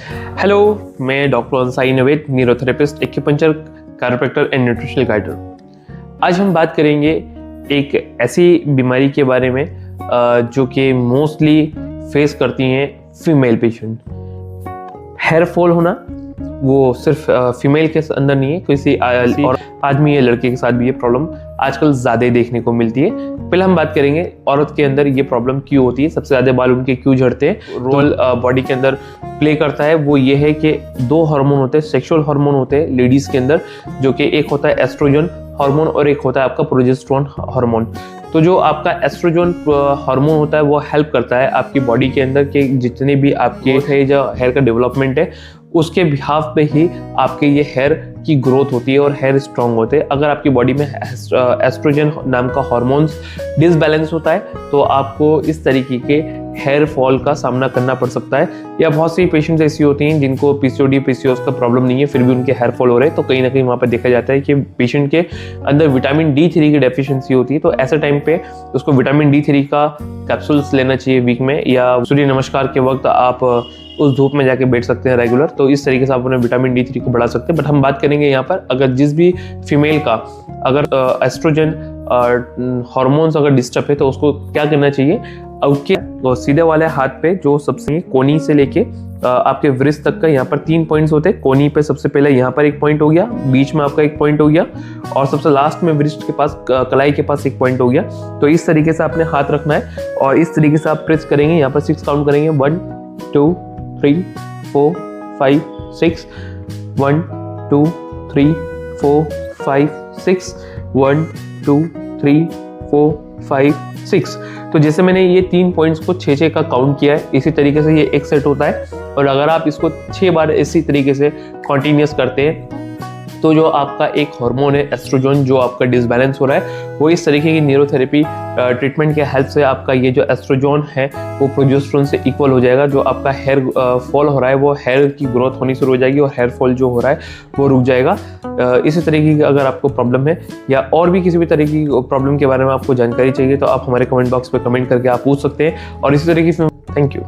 Hello, मैं doctor Ansai Naved, neurotherapist, acupuncture, chiropractor and nutritional guider. आज हम बात करेंगे एक ऐसी बीमारी के बारे में जो कि मोस्टली फेस करती हैं फीमेल पेशेंट। हेयर फॉल होना वो सिर्फ फीमेल के अंदर नहीं है, किसी और आदमी या लड़के के साथ भी ये प्रॉब्लम आजकल ज़्यादा देखने को मिलती है। पहले हम बात करेंगे औरत के अंदर ये प्रॉब्लम क्यों होती है, सबसे ज़्यादा बाल उनके क्यों झड़ते हैं, रोल बॉडी के अंदर प्ले करता है। वो ये है कि दो हार्मोन होते हैं, सेक्सुअल हार्मोन होते हैं लेडीज़ के अंदर, जो कि एक होता है एस्ट्रोजन हार्मोन और एक होता है आपका प्रोजेस्टेरोन हार्मोन। तो जो आपका एस्ट्रोजन हार्मोन होता है वो हेल्प करता है आपकी बॉडी के अंदर के जितने भी आपके है जो हेयर का डेवलपमेंट है उसके बिहाफ पे ही आपके ये हेयर की ग्रोथ होती है और हेयर स्ट्रांग होते हैं। अगर आपकी बॉडी में एस्ट्रोजन नाम का हार्मोन्स डिसबैलेंस होता है तो आपको इस तरीके के हेयर फॉल का सामना करना पड़ सकता है। या बहुत सी पेशेंट्स ऐसी होती हैं जिनको पीसीओडी पीसीओएस का प्रॉब्लम नहीं है फिर भी उनके हेयर फॉल हो रहे हैं, तो कहीं ना कहीं वहाँ पर देखा जाता है कि पेशेंट के अंदर विटामिन D3 की डेफिशिएंसी होती है। तो ऐसे टाइम पे उसको विटामिन D3 का कैप्सूल्स लेना चाहिए वीक में, या सूर्य नमस्कार के वक्त आप उस धूप में जाके बैठ सकते हैं रेगुलर। तो इस तरीके से आप अपने विटामिन D3 को बढ़ा सकते हैं। बट हम बात करेंगे यहाँ पर अगर जिस भी फीमेल का अगर एस्ट्रोजन हार्मोन्स अगर डिस्टर्ब है तो उसको क्या करना चाहिए। उसके सीधे वाले हाथ पे जो सबसे कोनी से लेके आपके वृष्ट तक का यहाँ पर 3 पॉइंट्स होते हैं। कोनी पे सबसे पहले यहाँ पर एक पॉइंट हो गया, बीच में आपका एक पॉइंट हो गया और सबसे लास्ट में वृष्ट के पास कलाई के पास एक पॉइंट हो गया। तो इस तरीके से आपने हाथ रखना है और इस तरीके से आप प्रेस करेंगे। यहाँ पर 6 काउंट करेंगे, 1 2 3 4 5 6, 1 2 3 4 5 6, 1 2 3 4 5 6। तो जैसे मैंने ये 3 पॉइंट्स को 6 का काउंट किया है, इसी तरीके से ये एक सेट होता है। और अगर आप इसको 6 बार इसी तरीके से कॉन्टिन्यूस करते हैं तो जो आपका एक हार्मोन है एस्ट्रोजन जो आपका डिसबैलेंस हो रहा है वो इस तरीके की न्यूरोथेरेपी ट्रीटमेंट के हेल्प से आपका ये जो एस्ट्रोजन है वो प्रोजेस्टेरोन से इक्वल हो जाएगा। जो आपका हेयर फॉल हो रहा है वो हेयर की ग्रोथ होनी शुरू हो जाएगी और हेयर फॉल जो हो रहा है वो रुक जाएगा। इसी तरीके की अगर आपको प्रॉब्लम है या और भी किसी भी तरह की प्रॉब्लम के बारे में आपको जानकारी चाहिए तो आप हमारे कमेंट बॉक्स पर कमेंट करके आप पूछ सकते हैं। और इसी तरीके से थैंक यू।